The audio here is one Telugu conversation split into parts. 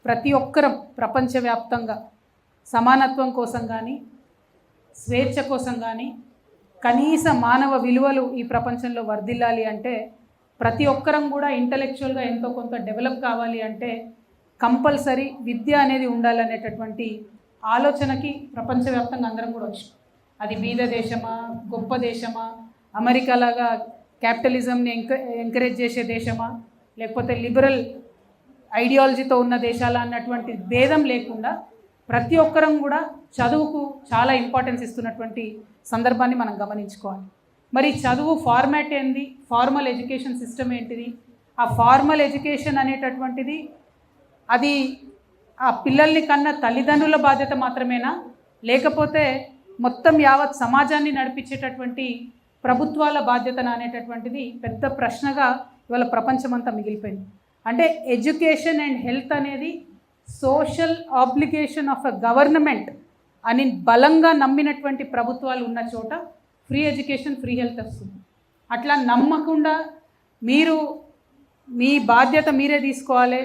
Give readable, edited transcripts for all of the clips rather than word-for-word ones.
ప్రతి ఒక్కరం ప్రపంచవ్యాప్తంగా సమానత్వం కోసం కానీ స్వేచ్ఛ కోసం కానీ కనీస మానవ విలువలు ఈ ప్రపంచంలో వర్ధిల్లాలి అంటే ప్రతి ఒక్కరం కూడా ఇంటలెక్చువల్గా ఎంతో కొంత డెవలప్ కావాలి అంటే కంపల్సరీ విద్య అనేది ఉండాలనేటటువంటి ఆలోచనకి ప్రపంచవ్యాప్తంగా అందరం కూడా వచ్చాం. అది బీద దేశమా, గొప్ప దేశమా, అమెరికా లాగా క్యాపిటలిజంని ఎంకరేజ్ చేసే దేశమా, లేకపోతే లిబరల్ ఐడియాలజీతో ఉన్న దేశాల అన్నటువంటి భేదం లేకుండా ప్రతి ఒక్కరం కూడా చదువుకు చాలా ఇంపార్టెన్స్ ఇస్తున్నటువంటి సందర్భాన్ని మనం గమనించుకోవాలి. మరి చదువు ఫార్మాట్ ఏంది, ఫార్మల్ ఎడ్యుకేషన్ సిస్టమ్ ఏంటిది, ఆ ఫార్మల్ ఎడ్యుకేషన్ అనేటటువంటిది అది ఆ పిల్లల్ని కన్నా తల్లిదండ్రుల బాధ్యత మాత్రమేనా, లేకపోతే మొత్తం యావత్ సమాజాన్ని నడిపించేటటువంటి ప్రభుత్వాల బాధ్యతన అనేటటువంటిది పెద్ద ప్రశ్నగా ఇవాళ ప్రపంచమంతా మిగిలిపోయింది. అంటే ఎడ్యుకేషన్ అండ్ హెల్త్ అనేది social obligation of a government అని బలంగా నమ్మినటువంటి ప్రభుత్వాలు ఉన్న చోట ఫ్రీ ఎడ్యుకేషన్, ఫ్రీ హెల్త్ వస్తుంది. అట్లా నమ్మకుండా మీరు మీ బాధ్యత మీరే తీసుకోవాలి,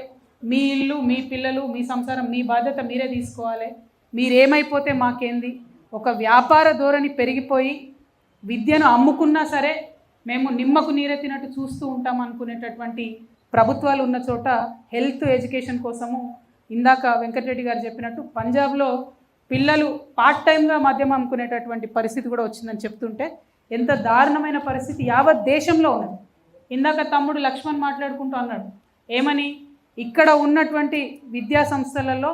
మీ ఇల్లు, మీ పిల్లలు, మీ సంసారం, మీ బాధ్యత మీరే తీసుకోవాలి, మీరేమైపోతే మాకేంది, ఒక వ్యాపార ధోరణి పెరిగిపోయి విద్యను అమ్ముకున్నా సరే మేము నిమ్మకు నీరెత్తినట్టు చూస్తూ ఉంటాం అనుకునేటటువంటి ప్రభుత్వాలు ఉన్న చోట హెల్త్ ఎడ్యుకేషన్ కోసము ఇందాక వెంకటరెడ్డి గారు చెప్పినట్టు పంజాబ్లో పిల్లలు పార్ట్ టైంగా మద్యం అమ్ముకునేటటువంటి పరిస్థితి కూడా వచ్చిందని చెప్తుంటే ఎంత దారుణమైన పరిస్థితి యావత్ దేశంలో ఉన్నది. ఇందాక తమ్ముడు లక్ష్మణ్ మాట్లాడుకుంటూ అన్నాడు ఏమని, ఇక్కడ ఉన్నటువంటి విద్యా సంస్థలలో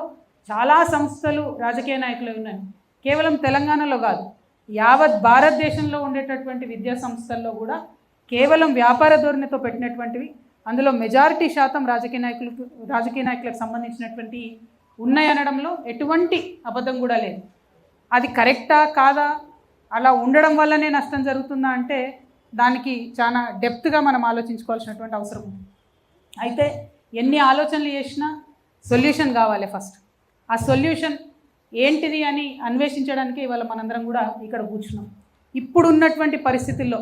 చాలా సంస్థలు రాజకీయ నాయకులు ఉన్నాయి. కేవలం తెలంగాణలో కాదు, యావత్ భారతదేశంలో ఉండేటటువంటి విద్యా సంస్థల్లో కూడా కేవలం వ్యాపార ధోరణితో పెట్టినటువంటివి, అందులో మెజారిటీ శాతం రాజకీయ నాయకులకు సంబంధించినటువంటి ఉన్నాయనడంలో ఎటువంటి అబద్ధం కూడా లేదు. అది కరెక్టా కాదా, అలా ఉండడం వల్లనే నష్టం జరుగుతుందా అంటే దానికి చాలా డెప్త్గా మనం ఆలోచించుకోవాల్సినటువంటి అవసరం ఉంది. అయితే ఎన్ని ఆలోచనలు చేసినా సొల్యూషన్ కావాలి. ఫస్ట్ ఆ సొల్యూషన్ ఏంటిది అని అన్వేషించడానికి ఇవాళ మనందరం కూడా ఇక్కడ కూర్చున్నాం. ఇప్పుడు ఉన్నటువంటి పరిస్థితుల్లో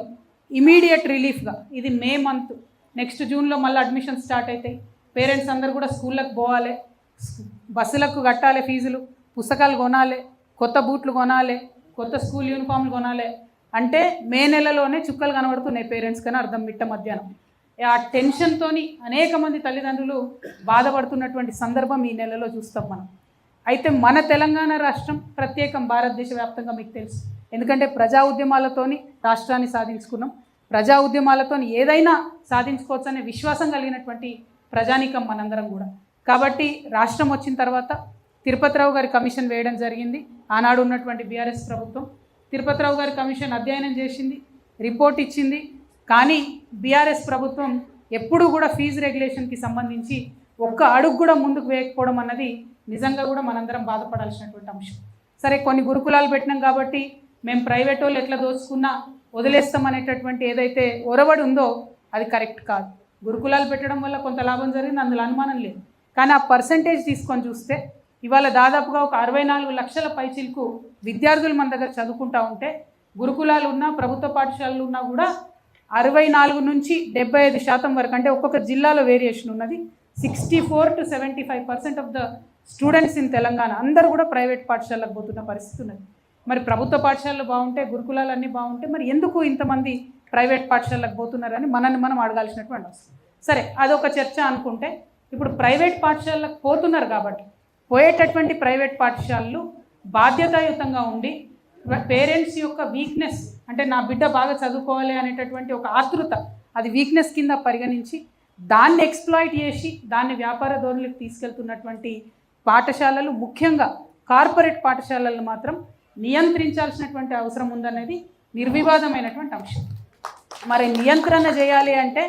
ఇమీడియట్ రిలీఫ్గా ఇది మే మంత్, నెక్స్ట్ జూన్లో మళ్ళీ అడ్మిషన్ స్టార్ట్ అవుతాయి. పేరెంట్స్ అందరూ కూడా స్కూళ్ళకు పోవాలి, బస్సులకు కట్టాలి ఫీజులు, పుస్తకాలు కొనాలి, కొత్త బూట్లు కొనాలి, కొత్త స్కూల్ యూనిఫామ్లు కొనాలి అంటే మే నెలలోనే చుక్కలు కనబడుతున్నాయి పేరెంట్స్ కానీ అర్థం మిట్ట మధ్యాహ్నం. ఆ టెన్షన్తోని అనేక మంది తల్లిదండ్రులు బాధపడుతున్నటువంటి సందర్భం ఈ నెలలో చూస్తాం మనం. అయితే మన తెలంగాణ రాష్ట్రం ప్రత్యేకం భారతదేశ వ్యాప్తంగా మీకు తెలుసు, ఎందుకంటే ప్రజా ఉద్యమాలతోని రాష్ట్రాన్ని సాధించుకున్నాం. ప్రజా ఉద్యమాలతో ఏదైనా సాధించుకోవచ్చు అనే విశ్వాసం కలిగినటువంటి ప్రజానీకం మనందరం కూడా. కాబట్టి రాష్ట్రం వచ్చిన తర్వాత తిరుపతిరావు గారి కమిషన్ వేయడం జరిగింది. ఆనాడు ఉన్నటువంటి బీఆర్ఎస్ ప్రభుత్వం తిరుపతిరావు గారి కమిషన్ అధ్యయనం చేసింది, రిపోర్ట్ ఇచ్చింది. కానీ బీఆర్ఎస్ ప్రభుత్వం ఎప్పుడూ కూడా ఫీజు రెగ్యులేషన్కి సంబంధించి ఒక్క అడుగు కూడా ముందుకు వేయకపోవడం అన్నది నిజంగా కూడా మనందరం బాధపడాల్సినటువంటి అంశం. సరే కొన్ని గురుకులాలు పెట్టినాం కాబట్టి మేము ప్రైవేట్ వాళ్ళు ఎట్లా దోచుకున్నా వదిలేస్తాం అనేటటువంటి ఏదైతే ఒరవడి ఉందో అది కరెక్ట్ కాదు. గురుకులాలు పెట్టడం వల్ల కొంత లాభం జరిగింది, అందులో అనుమానం లేదు. కానీ ఆ పర్సంటేజ్ తీసుకొని చూస్తే ఇవాళ దాదాపుగా ఒక 64 లక్షల పైచిలకు విద్యార్థులు మన దగ్గర చదువుకుంటా ఉంటే గురుకులాలు ఉన్నా ప్రభుత్వ పాఠశాలలు ఉన్నా కూడా 64 నుంచి 75% వరకు, అంటే ఒక్కొక్క జిల్లాలో వేరియేషన్ ఉన్నది. 64 to 75% of the students in Telangana అందరూ కూడా ప్రైవేట్ పాఠశాలకు పోతున్న పరిస్థితి ఉన్నది. మరి ప్రభుత్వ పాఠశాలలు బాగుంటే, గురుకులాలు అన్నీ బాగుంటే మరి ఎందుకు ఇంతమంది ప్రైవేట్ పాఠశాలకు పోతున్నారని మనల్ని మనం అడగాల్సినటువంటి అవసరం. సరే అదొక చర్చ అనుకుంటే, ఇప్పుడు ప్రైవేట్ పాఠశాలకు పోతున్నారు కాబట్టి పోయేటటువంటి ప్రైవేట్ పాఠశాలలు బాధ్యతాయుతంగా ఉండి పేరెంట్స్ యొక్క వీక్నెస్, అంటే నా బిడ్డ బాగా చదువుకోవాలి అనేటటువంటి ఒక ఆతృత, అది వీక్నెస్ కింద పరిగణించి దాన్ని ఎక్స్ప్లాయిట్ చేసి దాన్ని వ్యాపార ధోరణికి తీసుకెళ్తున్నటువంటి పాఠశాలలు, ముఖ్యంగా కార్పొరేట్ పాఠశాలలను మాత్రం నియంత్రించాల్సినటువంటి అవసరం ఉందనేది నిర్వివాదమైనటువంటి అంశం. మరి నియంత్రణ చేయాలి అంటే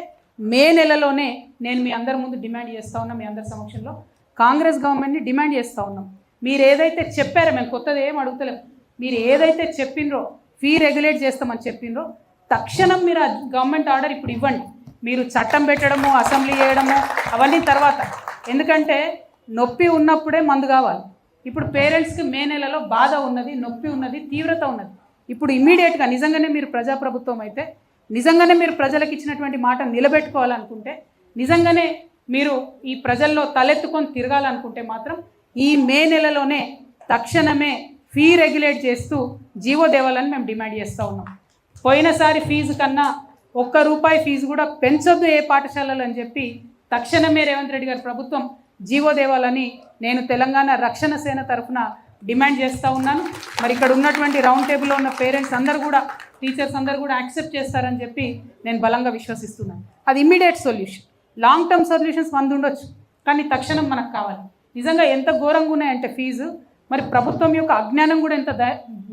మే నెలలోనే నేను మీ అందరి ముందు డిమాండ్ చేస్తూ ఉన్నా, మీ అందరి సమక్షంలో కాంగ్రెస్ గవర్నమెంట్ని డిమాండ్ చేస్తూ ఉన్నాం. మీరు ఏదైతే చెప్పారో, మేము కొత్తది ఏం అడుగుతలేం, మీరు ఏదైతే చెప్పినరో ఫీ రెగ్యులేట్ చేస్తామని చెప్పినరో తక్షణం మీరు ఆ గవర్నమెంట్ ఆర్డర్ ఇప్పుడు ఇవ్వండి. మీరు చట్టం పెట్టడము, అసెంబ్లీ చేయడము అవన్నీ తర్వాత, ఎందుకంటే నొప్పి ఉన్నప్పుడే మందు కావాలి. ఇప్పుడు పేరెంట్స్కి మే నెలలో బాధ ఉన్నది, నొప్పి ఉన్నది, తీవ్రత ఉన్నది. ఇప్పుడు ఇమ్మీడియట్గా నిజంగానే మీరు ప్రజాప్రభుత్వం అయితే, నిజంగానే మీరు ప్రజలకు ఇచ్చినటువంటి మాట నిలబెట్టుకోవాలనుకుంటే, నిజంగానే మీరు ఈ ప్రజల్లో తలెత్తుకొని తిరగాలనుకుంటే మాత్రం ఈ మే నెలలోనే తక్షణమే ఫీ రెగ్యులేట్ చేస్తూ జీవో దేవాలని మేము డిమాండ్ చేస్తూ ఉన్నాం. పోయినసారి ఫీజు కన్నా ₹1 ఫీజు కూడా పెంచొద్దు ఏ పాఠశాలలు అని చెప్పి తక్షణమే రేవంత్ రెడ్డి గారి ప్రభుత్వం జీవో దేవాలని నేను తెలంగాణ రక్షణ సేన తరఫున డిమాండ్ చేస్తూ ఉన్నాను. మరి ఇక్కడ ఉన్నటువంటి రౌండ్ టేబుల్లో ఉన్న పేరెంట్స్ అందరూ కూడా, టీచర్స్ అందరూ కూడా యాక్సెప్ట్ చేస్తారని చెప్పి నేను బలంగా విశ్వసిస్తున్నాను. అది immediate solution. Long term solutions 100 ఉండొచ్చు, కానీ తక్షణం మనకు కావాలి. నిజంగా ఎంత ఘోరంగా ఉన్నాయంటే ఫీజు, మరి ప్రభుత్వం యొక్క అజ్ఞానం కూడా ఎంత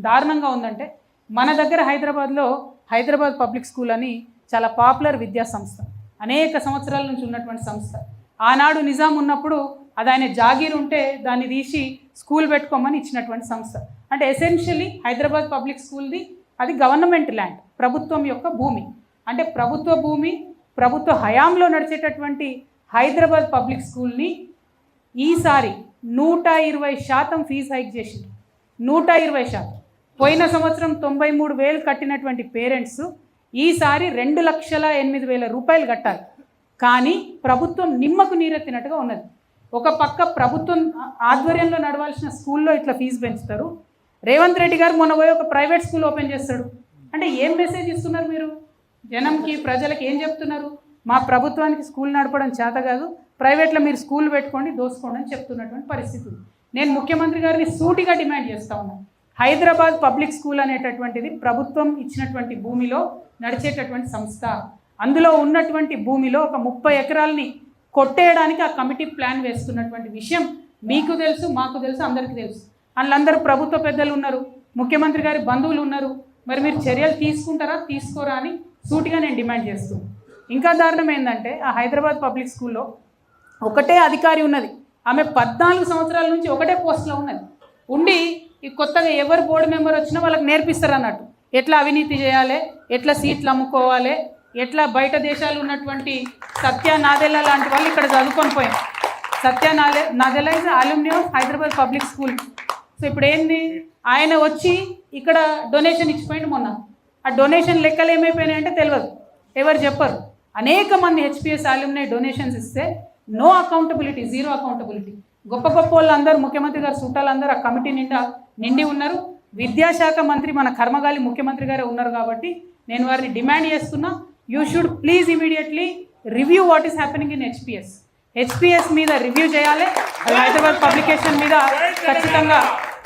దారుణంగా ఉందంటే, మన దగ్గర హైదరాబాద్లో హైదరాబాద్ పబ్లిక్ స్కూల్ అని చాలా పాపులర్ విద్యా సంస్థ, అనేక సంవత్సరాల నుంచి ఉన్నటువంటి సంస్థ. ఆనాడు నిజాం ఉన్నప్పుడు అది ఆయన జాగీర్ ఉంటే దాన్ని తీసి స్కూల్ పెట్టుకోమని ఇచ్చినటువంటి సంస్థ. అంటే ఎసెన్షియలీ హైదరాబాద్ పబ్లిక్ స్కూల్ది అది గవర్నమెంట్ ల్యాండ్, ప్రభుత్వం యొక్క భూమి. అంటే ప్రభుత్వ భూమి, ప్రభుత్వ హయాంలో నడిచేటటువంటి హైదరాబాద్ పబ్లిక్ స్కూల్ని ఈసారి 120% ఫీజు హైక్ చేసింది. 120%. పోయిన సంవత్సరం 93,000 కట్టినటువంటి పేరెంట్స్ ఈసారి ₹2,08,000 కట్టాలి. కానీ ప్రభుత్వం నిమ్మకు నీరెత్తినట్టుగా ఉన్నది. ఒక పక్క ప్రభుత్వం ఆధ్వర్యంలో నడవాల్సిన స్కూల్లో ఇట్లా ఫీజు పెంచుతారు. రేవంత్ రెడ్డి గారు మొన్న పోయి ఒక ప్రైవేట్ స్కూల్ ఓపెన్ చేస్తాడు. అంటే ఏం మెసేజ్ ఇస్తున్నారు మీరు జనంకి, ప్రజలకు ఏం చెప్తున్నారు? మా ప్రభుత్వానికి స్కూల్ నడపడం చేత కాదు, ప్రైవేట్లో మీరు స్కూల్ పెట్టుకోండి, దోసుకోండి అని చెప్తున్నటువంటి పరిస్థితి. నేను ముఖ్యమంత్రి గారిని సూటిగా డిమాండ్ చేస్తూ ఉన్నాను. హైదరాబాద్ పబ్లిక్ స్కూల్ అనేటటువంటిది ప్రభుత్వం ఇచ్చినటువంటి భూమిలో నడిచేటటువంటి సంస్థ. అందులో ఉన్నటువంటి భూమిలో ఒక 30 ఎకరాలని కొట్టేయడానికి ఆ కమిటీ ప్లాన్ వేస్తున్నటువంటి విషయం మీకు తెలుసు, మాకు తెలుసు, అందరికీ తెలుసు. వాళ్ళందరూ ప్రభుత్వ పెద్దలు ఉన్నారు, ముఖ్యమంత్రి గారి బంధువులు ఉన్నారు. మరి మీరు చర్యలు తీసుకుంటారా, తీసుకోరా అని సూటిగా నేను డిమాండ్ చేస్తున్నాను. ఇంకా దారుణం ఏంటంటే, ఆ హైదరాబాద్ పబ్లిక్ స్కూల్లో ఒకటే అధికారి ఉన్నది. ఆమె 14 సంవత్సరాల నుంచి ఒకటే పోస్ట్లో ఉన్నది. ఉండి ఈ కొత్తగా ఎవరు బోర్డు మెంబర్ వచ్చినా వాళ్ళకి నేర్పిస్తారు అన్నట్టు, ఎట్లా అవినీతి చేయాలి, ఎట్లా సీట్లు అమ్ముకోవాలి, ఎట్లా బయట దేశాలు ఉన్నటువంటి సత్య నాదెల్ల లాంటి వాళ్ళు ఇక్కడ చదువుకొని పోయాం. Satya Nadella is alumni of Hyderabad public school. So ఇప్పుడు ఏంది, ఆయన వచ్చి ఇక్కడ డొనేషన్ ఇచ్చిపోయింది మొన్న. ఆ డొనేషన్ లెక్కలు ఏమైపోయినాయంటే తెలియదు, ఎవరు చెప్పరు. అనేక మంది హెచ్పిఎస్ అల్యూమిని డొనేషన్స్ ఇస్తే నో అకౌంటబిలిటీ, జీరో అకౌంటబిలిటీ. గొప్ప గొప్ప వాళ్ళు అందరూ, ముఖ్యమంత్రి గారు చుట్టాలందరూ ఆ కమిటీ నిండి ఉన్నారు. విద్యాశాఖ మంత్రి మన కర్మగాలి ముఖ్యమంత్రి గారే ఉన్నారు. కాబట్టి నేను వారిని డిమాండ్ చేస్తున్నా, you should please immediately review what is happening in HPS మీద రివ్యూ చేయాలి. హైదరాబాద్ పబ్లికేషన్ మీద ఖచ్చితంగా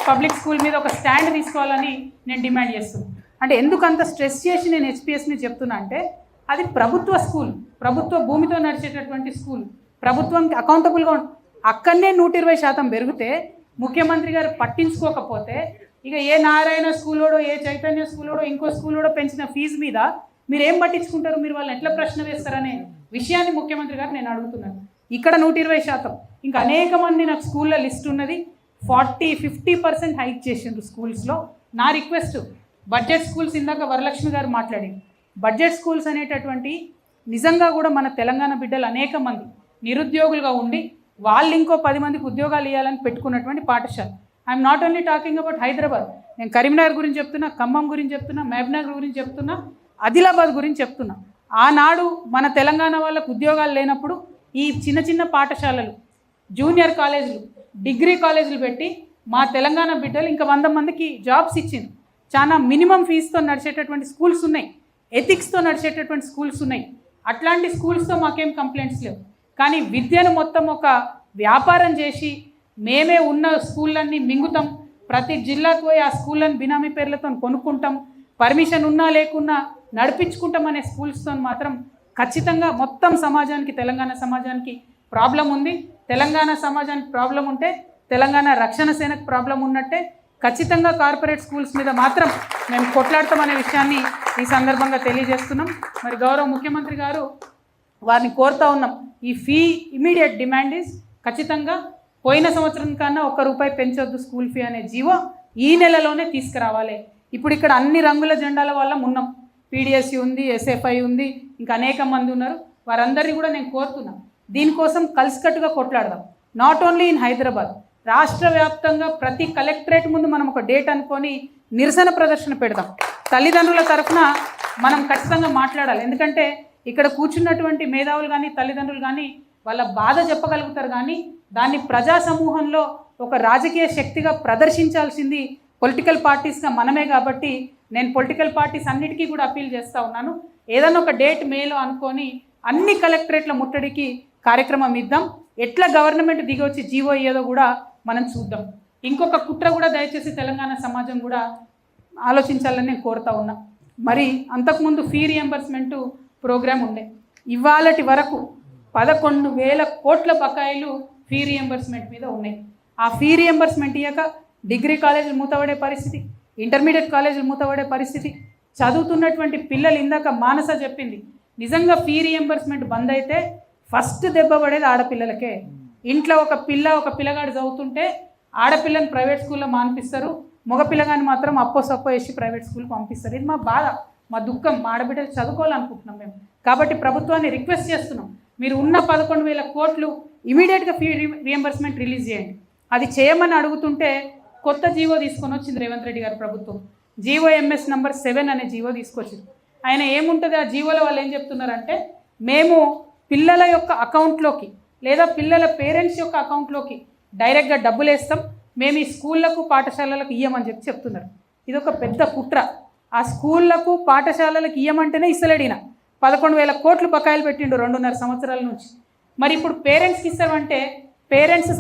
పబ్లిక్ స్కూల్ మీద ఒక స్టాండ్ తీసుకోవాలని నేను డిమాండ్ చేస్తున్నాను. అంటే ఎందుకు అంత స్ట్రెస్ చేసి నేను హెచ్పిఎస్ని చెప్తున్నా అంటే, అది ప్రభుత్వ స్కూల్, ప్రభుత్వ భూమితో నడిచేటటువంటి స్కూల్, ప్రభుత్వంకి అకౌంటబుల్గా అక్కడనే 120% పెరిగితే ముఖ్యమంత్రి గారు పట్టించుకోకపోతే, ఇక ఏ నారాయణ స్కూలోడో, ఏ చైతన్య స్కూలోడో, ఇంకో స్కూలోడో పెంచిన ఫీజు మీద మీరు ఏం పట్టించుకుంటారు? మీరు వాళ్ళని ఎట్లా ప్రశ్న వేస్తారనే విషయాన్ని ముఖ్యమంత్రి గారు నేను అడుగుతున్నాను. ఇక్కడ 120%, ఇంకా అనేక మంది నాకు స్కూల్లో లిస్ట్ ఉన్నది. 40-50% హైక్ చేసిండ్రు స్కూల్స్లో. నా రిక్వెస్ట్, బడ్జెట్ స్కూల్స్, ఇందాక వరలక్ష్మి గారు మాట్లాడింది, బడ్జెట్ స్కూల్స్ అనేటటువంటి నిజంగా కూడా మన తెలంగాణ బిడ్డలు అనేక మంది నిరుద్యోగులుగా ఉండి వాళ్ళు ఇంకో 10 మందికి ఉద్యోగాలు ఇవ్వాలని పెట్టుకున్నటువంటి పాఠశాల. I'm not only talking about Hyderabad, నేను కరీంనగర్ గురించి చెప్తున్నా, ఖమ్మం గురించి చెప్తున్నా, మహబూబ్నగర్ గురించి చెప్తున్నా, ఆదిలాబాద్ గురించి చెప్తున్నా. ఆనాడు మన తెలంగాణ వాళ్ళకు ఉద్యోగాలు లేనప్పుడు ఈ చిన్న చిన్న పాఠశాలలు, జూనియర్ కాలేజీలు, డిగ్రీ కాలేజీలు పెట్టి మా తెలంగాణ బిడ్డలు ఇంకా 100 మందికి జాబ్స్ ఇచ్చింది. చాలా మినిమం ఫీజుతో నడిచేటటువంటి స్కూల్స్ ఉన్నాయి, ఎథిక్స్తో నడిచేటటువంటి స్కూల్స్ ఉన్నాయి. అట్లాంటి స్కూల్స్తో మాకేం కంప్లైంట్స్ లేవు. కానీ విద్యను మొత్తం ఒక వ్యాపారం చేసి మేమే ఉన్న స్కూళ్ళన్నీ మింగుతాం, ప్రతి జిల్లాకు పోయి ఆ స్కూళ్ళని బినామీ పేర్లతో కొనుక్కుంటాం, పర్మిషన్ ఉన్నా లేకున్నా నడిపించుకుంటాం అనే స్కూల్స్తో మాత్రం ఖచ్చితంగా మొత్తం సమాజానికి, తెలంగాణ సమాజానికి ప్రాబ్లం ఉంది. తెలంగాణ సమాజానికి ప్రాబ్లం ఉంటే తెలంగాణ రక్షణ సేనకు ప్రాబ్లం ఉన్నట్టే. ఖచ్చితంగా కార్పొరేట్ స్కూల్స్ మీద మాత్రం మేము కొట్లాడతామనే విషయాన్ని ఈ సందర్భంగా తెలియజేస్తున్నాం. మరి గౌరవ ముఖ్యమంత్రి గారు వారిని కోరుతూ ఉన్నాం, ఈ ఫీ ఇమీడియట్ డిమాండ్ ఈజ్ ఖచ్చితంగా పోయిన సంవత్సరం కన్నా ₹1 పెంచొద్దు స్కూల్ ఫీ అనే జీవో ఈ నెలలోనే తీసుకురావాలి. ఇప్పుడు ఇక్కడ అన్ని రంగుల జెండాల వల్ల ఉన్నాం, పీడిఎస్సీ ఉంది, ఎస్ఎఫ్ఐ ఉంది, ఇంకా అనేక మంది ఉన్నారు. వారందరినీ కూడా నేను కోరుతున్నాను, దీనికోసం కలిసికట్టుగా కొట్లాడదాం. నాట్ ఓన్లీ ఇన్ హైదరాబాద్, రాష్ట్ర వ్యాప్తంగా ప్రతి కలెక్టరేట్ ముందు మనం ఒక డేట్ అనుకొని నిరసన ప్రదర్శన పెడదాం. తల్లిదండ్రుల తరఫున మనం ఖచ్చితంగా మాట్లాడాలి. ఎందుకంటే ఇక్కడ కూర్చున్నటువంటి మేధావులు కానీ, తల్లిదండ్రులు కానీ వాళ్ళ బాధ చెప్పగలుగుతారు, కానీ దాన్ని ప్రజా సమూహంలో ఒక రాజకీయ శక్తిగా ప్రదర్శించాల్సింది పొలిటికల్ పార్టీస్గా మనమే. కాబట్టి నేను పొలిటికల్ పార్టీస్ అన్నిటికీ కూడా అప్పీల్ చేస్తూ ఉన్నాను, ఏదైనా ఒక డేట్ మేలో అనుకొని అన్ని కలెక్టరేట్ల ముట్టడికి కార్యక్రమం ఇద్దాం. ఎట్లా గవర్నమెంట్ దిగి వచ్చి జీవో ఇయ్యేదో కూడా మనం చూద్దాం. ఇంకొక కుట్ర కూడా దయచేసి తెలంగాణ సమాజం కూడా ఆలోచించాలని నేను కోరుతా ఉన్నా. మరి అంతకుముందు ఫీ రియంబర్స్మెంటు ప్రోగ్రామ్ ఉండే, ఇవాళటి వరకు 11,000 కోట్ల బకాయిలు ఫీ రియంబర్స్మెంట్ మీద ఉన్నాయి. ఆ ఫీ రియంబర్స్మెంట్ ఇయ్యక డిగ్రీ కాలేజీలు మూతపడే పరిస్థితి, ఇంటర్మీడియట్ కాలేజీలు మూతపడే పరిస్థితి. చదువుతున్నటువంటి పిల్లలు, ఇందాక మానస చెప్పింది, నిజంగా ఫీ రియంబర్స్మెంట్ బంద్ అయితే ఫస్ట్ దెబ్బ పడేది ఆడపిల్లలకే. ఇంట్లో ఒక పిల్లగాడు చదువుతుంటే ఆడపిల్లని ప్రైవేట్ స్కూల్లో మానిపిస్తారు, మగపిల్లగాని మాత్రం అప్పో సప్పో వేసి ప్రైవేట్ స్కూల్కి పంపిస్తారు. ఇది మా బాధ, మా దుఃఖం. మా ఆడబిడ్డలు చదువుకోవాలనుకుంటున్నాం మేము. కాబట్టి ప్రభుత్వాన్ని రిక్వెస్ట్ చేస్తున్నాం, మీరు ఉన్న 11,000 కోట్లు ఇమీడియట్గా ఫీ రియంబర్స్మెంట్ రిలీజ్ చేయండి. అది చేయమని అడుగుతుంటే కొత్త జీవో తీసుకొని వచ్చింది రేవంత్ రెడ్డి గారి ప్రభుత్వం. జీవో ఎంఎస్ నంబర్ 7 అనే జీవో తీసుకొచ్చింది. ఆయన ఏముంటుంది ఆ జీవోలో, వాళ్ళు ఏం చెప్తున్నారంటే, మేము పిల్లల యొక్క అకౌంట్లోకి లేదా పిల్లల పేరెంట్స్ యొక్క అకౌంట్లోకి డైరెక్ట్గా డబ్బులు వేస్తాం, మేము ఈ స్కూళ్ళకు పాఠశాలలకు ఇయ్యమని చెప్తున్నారు. ఇది ఒక పెద్ద కుట్ర. ఆ స్కూళ్ళకు పాఠశాలలకు ఇయ్యమంటేనే ఇస్తలేడిన 11,000 కోట్లు బకాయిలు పెట్టిండు 2.5 సంవత్సరాల నుంచి. మరి ఇప్పుడు పేరెంట్స్కి ఇస్తామంటే పేరెంట్స్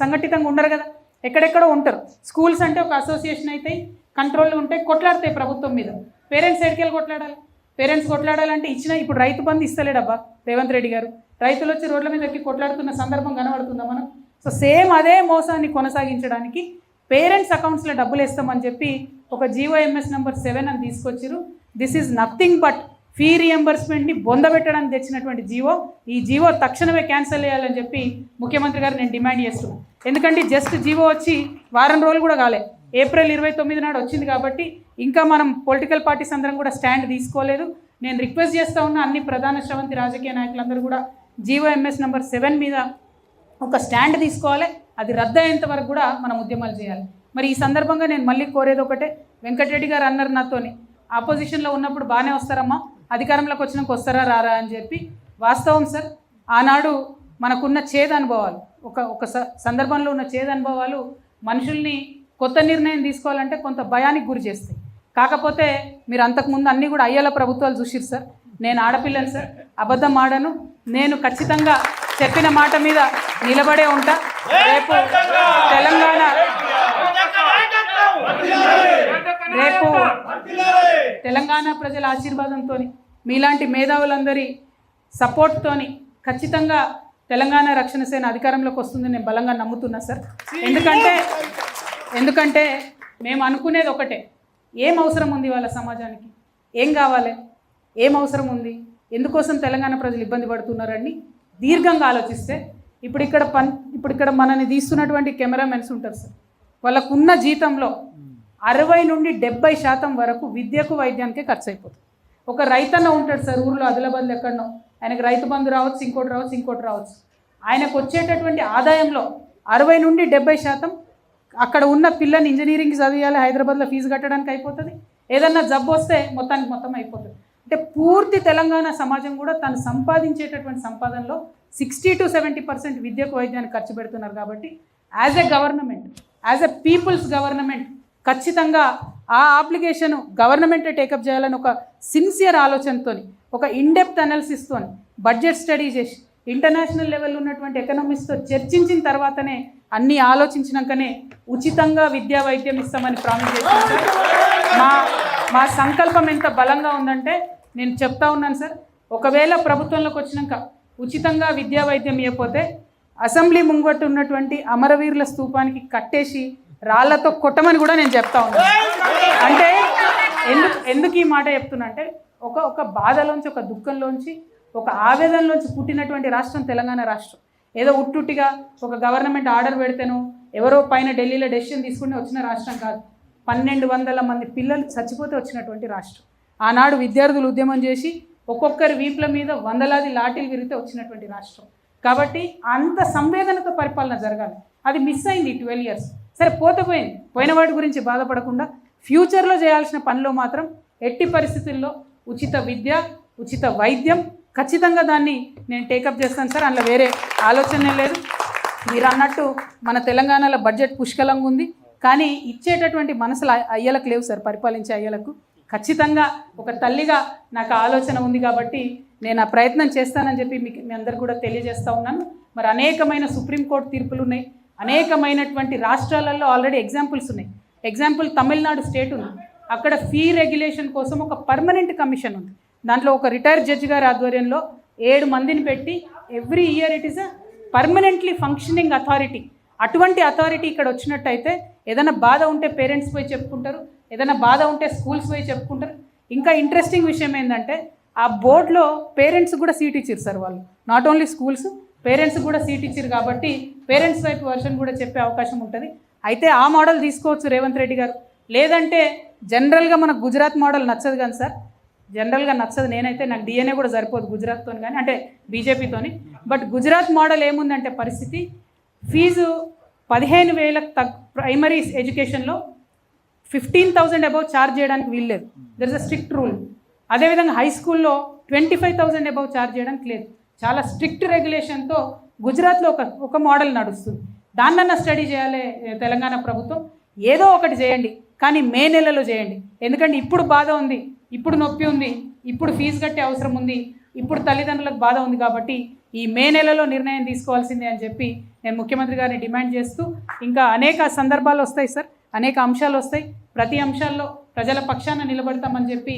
సంఘటితంగా ఉండరు కదా, ఎక్కడెక్కడో ఉంటారు. స్కూల్స్ అంటే ఒక అసోసియేషన్ అవుతాయి, కంట్రోల్ ఉంటాయి, కొట్లాడతాయి ప్రభుత్వం మీద. పేరెంట్స్ ఎడికెళ్ళి కొట్లాడాలి? పేరెంట్స్ కొట్లాడాలంటే ఇప్పుడు రైతు బంధు ఇస్తలేడబ్బా రేవంత్ రెడ్డి గారు. రైతులు వచ్చి రోడ్ల మీద ఎక్కి కొట్లాడుతున్న సందర్భం కనబడుతుందా మనం? సో సేమ్ అదే మోసాన్ని కొనసాగించడానికి పేరెంట్స్ అకౌంట్స్లో డబ్బులు వేస్తామని చెప్పి ఒక జీవోఎంఎస్ నెంబర్ 7 అని తీసుకొచ్చారు. This is nothing but fee రియంబర్స్మెంట్ని బొందబెట్టడానికి తెచ్చినటువంటి జీవో. ఈ జీవో తక్షణమే క్యాన్సిల్ చేయాలని చెప్పి ముఖ్యమంత్రి గారు నేను డిమాండ్ చేస్తున్నాను. ఎందుకంటే జస్ట్ జీవో వచ్చి వారం రోజులు కూడా కాలే, ఏప్రిల్ 29 నాడు వచ్చింది. కాబట్టి ఇంకా మనం పొలిటికల్ పార్టీస్ అందరం కూడా స్టాండ్ తీసుకోలేదు. నేను రిక్వెస్ట్ చేస్తూ ఉన్న అన్ని ప్రధాన శ్రవంతి రాజకీయ నాయకులందరూ కూడా జీవోఎంఎస్ నెంబర్ 7 మీద ఒక స్టాండ్ తీసుకోవాలి. అది రద్దు అయ్యేంత వరకు కూడా మనం ఉద్యమాలు చేయాలి. మరి ఈ సందర్భంగా నేను మళ్ళీ కోరేది ఒకటే, వెంకటరెడ్డి గారు అన్నారు నాతోని, ఆపోజిషన్లో ఉన్నప్పుడు బాగానే వస్తారమ్మా, అధికారంలోకి వచ్చినాక వస్తారా రారా అని చెప్పి. వాస్తవం సార్, ఆనాడు మనకున్న చేదు అనుభవాలు, ఒక సందర్భంలో ఉన్న చేదు అనుభవాలు మనుషుల్ని కొత్త నిర్ణయం తీసుకోవాలంటే కొంత భయానికి గురి చేస్తాయి. కాకపోతే మీరు అంతకుముందు అన్నీ కూడా అయ్యేలా ప్రభుత్వాలు చూసిరు సార్. నేను ఆడపిల్లని సార్, అబద్ధం ఆడను. నేను ఖచ్చితంగా చెప్పిన మాట మీద నిలబడే ఉంటా. రేపు తెలంగాణ ప్రజల ఆశీర్వాదంతో, మీలాంటి మేధావులందరి సపోర్ట్తోని ఖచ్చితంగా తెలంగాణ రక్షణ సేన అధికారంలోకి వస్తుందని నేను బలంగా నమ్ముతున్నా సార్. ఎందుకంటే మేము అనుకునేది ఒకటే, ఏం అవసరం ఉంది వాళ్ళ సమాజానికి, ఏం కావాలి, ఏం అవసరం ఉంది, ఎందుకోసం తెలంగాణ ప్రజలు ఇబ్బంది పడుతున్నారని దీర్ఘంగా ఆలోచిస్తే ఇప్పుడు ఇక్కడ మనని తీస్తున్నటువంటి కెమెరామెన్స్ ఉంటారు సార్, వాళ్ళకున్న జీతంలో 60 నుండి 70% వరకు విద్యకు వైద్యానికే ఖర్చు అయిపోతుంది. ఒక రైతన్న ఉంటాడు సార్ ఊర్లో, ఆదిలాబాద్లో ఎక్కడనో, ఆయనకు రైతు బంధు రావచ్చు, ఇంకోటి రావచ్చు. ఆయనకు వచ్చేటటువంటి ఆదాయంలో 60 నుండి 70% అక్కడ ఉన్న పిల్లని ఇంజనీరింగ్ చదివాలి, హైదరాబాద్లో ఫీజు కట్టడానికి అయిపోతుంది. ఏదన్నా జబ్బు వస్తే మొత్తం అయిపోతుంది. అంటే పూర్తి తెలంగాణ సమాజం కూడా తను సంపాదించేటటువంటి సంపాదనలో 60 to 70% విద్యకు వైద్యానికి ఖర్చు పెడుతున్నారు. కాబట్టి as a government, as a peoples government ఖచ్చితంగా ఆ అప్లికేషన్ గవర్నమెంటే టేకప్ చేయాలని ఒక సిన్సియర్ ఆలోచనతో, ఒక ఇన్డెప్త్ అనాలిసిస్తో, బడ్జెట్ స్టడీ చేసి ఇంటర్నేషనల్ లెవెల్లో ఉన్నటువంటి ఎకనామిస్ట్తో చర్చించిన తర్వాతనే, అన్నీ ఆలోచించినాకనే ఉచితంగా విద్యా వైద్యం ఇస్తామని ప్రామిస్ చేస్తాం. మా సంకల్పం ఎంత బలంగా ఉందంటే నేను చెప్తా ఉన్నాను సార్, ఒకవేళ ప్రభుత్వంలోకి వచ్చినాక ఉచితంగా విద్యా వైద్యం ఇవ్వకపోతే అసెంబ్లీ ముంగట్టు ఉన్నటువంటి అమరవీరుల స్తూపానికి కట్టేసి రాళ్లతో కొట్టమని కూడా నేను చెప్తా ఉన్నాను. అంటే ఎందుకు ఈ మాట చెప్తున్నా అంటే, ఒక బాధలోంచి, ఒక దుఃఖంలోంచి, ఒక ఆవేదనలోంచి పుట్టినటువంటి రాష్ట్రం తెలంగాణ రాష్ట్రం. ఏదో ఉట్టుట్టిగా ఒక గవర్నమెంట్ ఆర్డర్ పెడితేనో ఎవరో పైన ఢిల్లీలో డెసిషన్ తీసుకుని వచ్చిన రాష్ట్రం కాదు. 1200 మంది పిల్లలు చచ్చిపోతే వచ్చినటువంటి రాష్ట్రం. ఆనాడు విద్యార్థులు ఉద్యమం చేసి ఒక్కొక్కరి వీపుల మీద 100లాది లాఠీలు విరిగితే వచ్చినటువంటి రాష్ట్రం. కాబట్టి అంత సంవేదనతో పరిపాలన జరగాలి. అది మిస్ అయింది 12 years. సరే పోయింది, పోయిన వాటి గురించి బాధపడకుండా ఫ్యూచర్లో చేయాల్సిన పనిలో మాత్రం ఎట్టి పరిస్థితుల్లో ఉచిత విద్య, ఉచిత వైద్యం ఖచ్చితంగా దాన్ని నేను టేకప్ చేస్తాను సార్. అందులో వేరే ఆలోచనే లేదు. మీరు అన్నట్టు మన తెలంగాణలో బడ్జెట్ పుష్కలంగా ఉంది, కానీ ఇచ్చేటటువంటి మనసులు అయ్యలకు లేవు సార్, పరిపాలించే అయ్యలకు. ఖచ్చితంగా ఒక తల్లిగా నాకు ఆలోచన ఉంది కాబట్టి నేను ఆ ప్రయత్నం చేస్తానని చెప్పి మీ అందరు కూడా తెలియజేస్తూ ఉన్నాను. మరి అనేకమైన సుప్రీంకోర్టు తీర్పులు ఉన్నాయి, అనేకమైనటువంటి రాష్ట్రాలలో ఆల్రెడీ ఎగ్జాంపుల్స్ ఉన్నాయి. ఎగ్జాంపుల్ తమిళనాడు స్టేట్ ఉంది, అక్కడ ఫీ రెగ్యులేషన్ కోసం ఒక పర్మనెంట్ కమిషన్ ఉంది. దాంట్లో ఒక రిటైర్డ్ జడ్జి గారి ఆధ్వర్యంలో 7 మందిని పెట్టి every year it is a permanently functioning authority. అటువంటి అథారిటీ ఇక్కడ వచ్చినట్టయితే ఏదైనా బాధ ఉంటే పేరెంట్స్ పోయి చెప్పుకుంటారు, ఏదైనా బాధ ఉంటే స్కూల్స్ పోయి చెప్పుకుంటారు. ఇంకా ఇంట్రెస్టింగ్ విషయం ఏంటంటే ఆ బోర్డులో పేరెంట్స్ కూడా సీట్ ఇచ్చారు సార్. వాళ్ళు నాట్ ఓన్లీ స్కూల్స్, పేరెంట్స్ కూడా సీట్ ఇచ్చారు కాబట్టి పేరెంట్స్ వైపు వర్షన్ కూడా చెప్పే అవకాశం ఉంటుంది. అయితే ఆ మోడల్ తీసుకోవచ్చు రేవంత్ రెడ్డి గారు. లేదంటే జనరల్గా మనకు గుజరాత్ మోడల్ నచ్చదు కానీ సార్, జనరల్గా నచ్చదు. నేనైతే నాకు డిఎన్ఏ కూడా సరిపోదు గుజరాత్తో కానీ, అంటే బీజేపీతోని. బట్ గుజరాత్ మోడల్ ఏముందంటే పరిస్థితి, ఫీజు 15,000 ప్రైమరీ ఎడ్యుకేషన్లో 15,000 అబౌవ్ ఛార్జ్ చేయడానికి వీల్లేదు. There is a strict rule. అదేవిధంగా హై స్కూల్లో 25,000 అబౌవ్ ఛార్జ్ చేయడానికి లేదు. చాలా స్ట్రిక్ట్ రెగ్యులేషన్తో గుజరాత్లో ఒక మోడల్ నడుస్తుంది. దాన్నన్నా స్టడీ చేయాలి తెలంగాణ ప్రభుత్వం. ఏదో ఒకటి చేయండి, కానీ మే నెలలో చేయండి. ఎందుకంటే ఇప్పుడు బాధ ఉంది, ఇప్పుడు నొప్పి ఉంది, ఇప్పుడు ఫీజు కట్టే అవసరం ఉంది, ఇప్పుడు తల్లిదండ్రులకు బాధ ఉంది. కాబట్టి ఈ మే నెలలో నిర్ణయం తీసుకోవాల్సిందే అని చెప్పి నేను ముఖ్యమంత్రి గారిని డిమాండ్ చేస్తూ, ఇంకా అనేక సందర్భాలు వస్తాయి సార్, అనేక అంశాలు వస్తాయి. ప్రతి అంశాల్లో ప్రజల పక్షాన నిలబడతామని చెప్పి